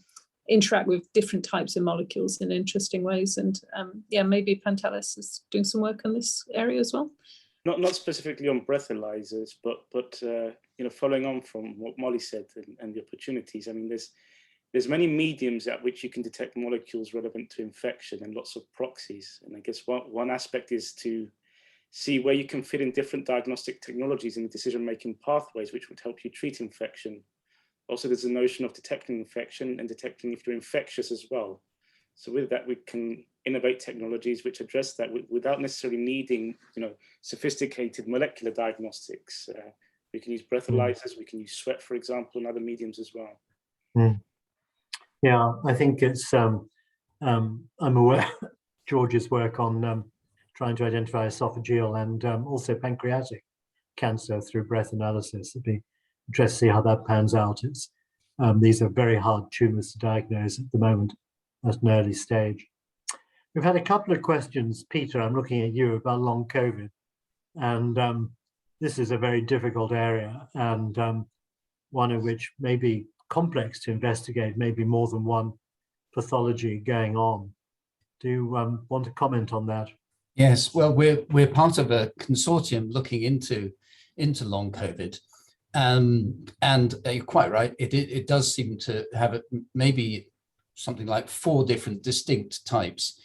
interact with different types of molecules in interesting ways. And yeah, maybe Pantelis is doing some work on this area as well. Not specifically on breathalyzers, but following on from what Molly said and the opportunities. I mean, there's many mediums at which you can detect molecules relevant to infection, and lots of proxies. And I guess one aspect is to see where you can fit in different diagnostic technologies in the decision-making pathways, which would help you treat infection. Also, there's a notion of detecting infection and detecting if you're infectious as well. So with that, we can innovate technologies which address that without necessarily needing, sophisticated molecular diagnostics. We can use breathalyzers, we can use sweat, for example, and other mediums as well. Mm. Yeah, I think it's, I'm aware George's work on trying to identify esophageal and also pancreatic cancer through breath analysis. It'd be interesting to see how that pans out. These are very hard tumors to diagnose at the moment at an early stage. We've had a couple of questions, Peter, I'm looking at you, about long COVID. And this is a very difficult area, and one in which may be complex to investigate, maybe more than one pathology going on. Do you want to comment on that? Yes, well, we're part of a consortium looking into long COVID. And you're quite right, it does seem to have maybe something like 4 different distinct types.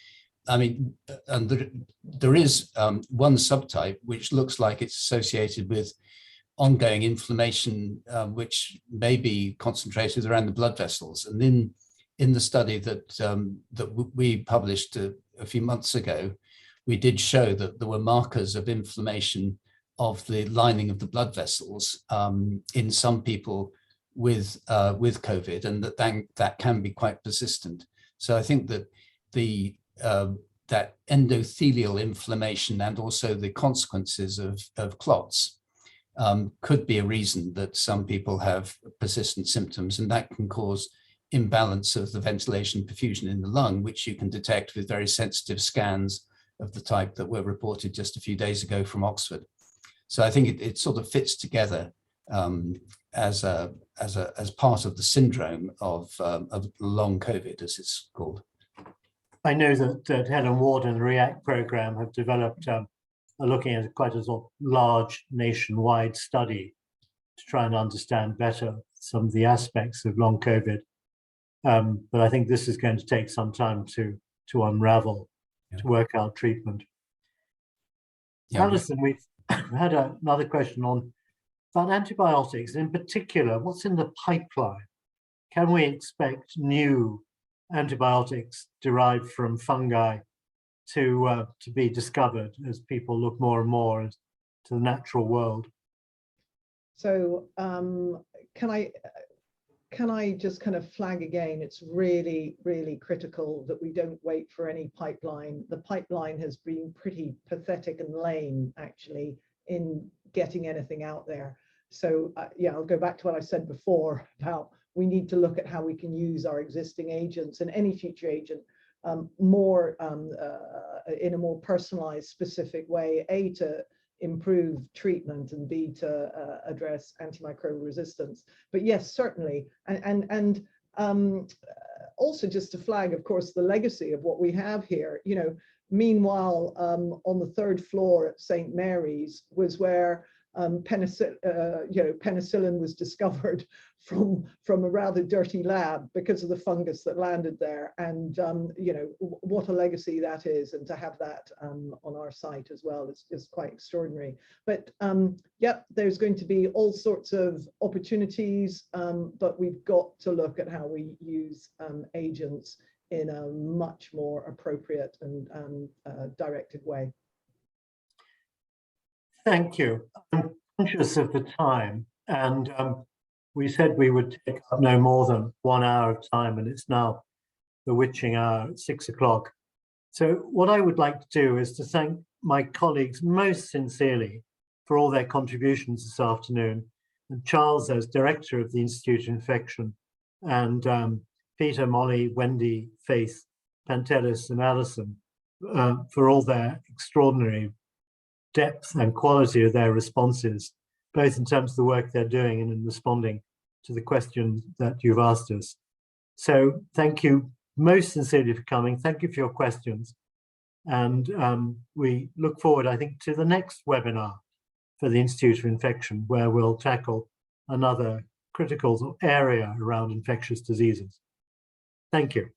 I mean, and there is one subtype which looks like it's associated with ongoing inflammation, which may be concentrated around the blood vessels. And then in the study that we published a few months ago, we did show that there were markers of inflammation of the lining of the blood vessels in some people with COVID, and that can be quite persistent. So I think that that endothelial inflammation and also the consequences of clots could be a reason that some people have persistent symptoms, and that can cause imbalance of the ventilation perfusion in the lung, which you can detect with very sensitive scans of the type that were reported just a few days ago from Oxford. So I think it sort of fits together as part of the syndrome of long COVID, as it's called. I know that Helen Ward and the REACT program have developed, are looking at quite a sort of large nationwide study to try and understand better some of the aspects of long COVID. But I think this is going to take some time to unravel, to work out treatment. Yeah. Alison, we've had another question about antibiotics, in particular, what's in the pipeline? Can we expect new antibiotics derived from fungi to be discovered as people look more and more to the natural world? So can I just kind of flag again, it's really, really critical that we don't wait for any pipeline. The pipeline has been pretty pathetic and lame, actually, in getting anything out there. So yeah, I'll go back to what I said before about we need to look at how we can use our existing agents and any future agent more in a more personalized, specific way, A, to improve treatment, and B, to address antimicrobial resistance. But yes, certainly, and also just to flag, of course, the legacy of what we have here. You know, meanwhile, on the third floor at St. Mary's was where penicillin was discovered from a rather dirty lab because of the fungus that landed there. And you know, what a legacy that is, and to have that on our site as well is quite extraordinary. But yep, there's going to be all sorts of opportunities, but we've got to look at how we use agents in a much more appropriate and directed way. Thank you. I'm conscious of the time, and we said we would take up no more than 1 hour of time, and it's now the witching hour at 6 o'clock. So what I would like to do is to thank my colleagues most sincerely for all their contributions this afternoon, and Charles as Director of the Institute of Infection, and Peter, Molly, Wendy, Faith, Pantelis, and Alison for all their extraordinary depth and quality of their responses, both in terms of the work they're doing and in responding to the questions that you've asked us. So thank you most sincerely for coming. Thank you for your questions. And we look forward, I think, to the next webinar for the Institute of Infection, where we'll tackle another critical area around infectious diseases. Thank you.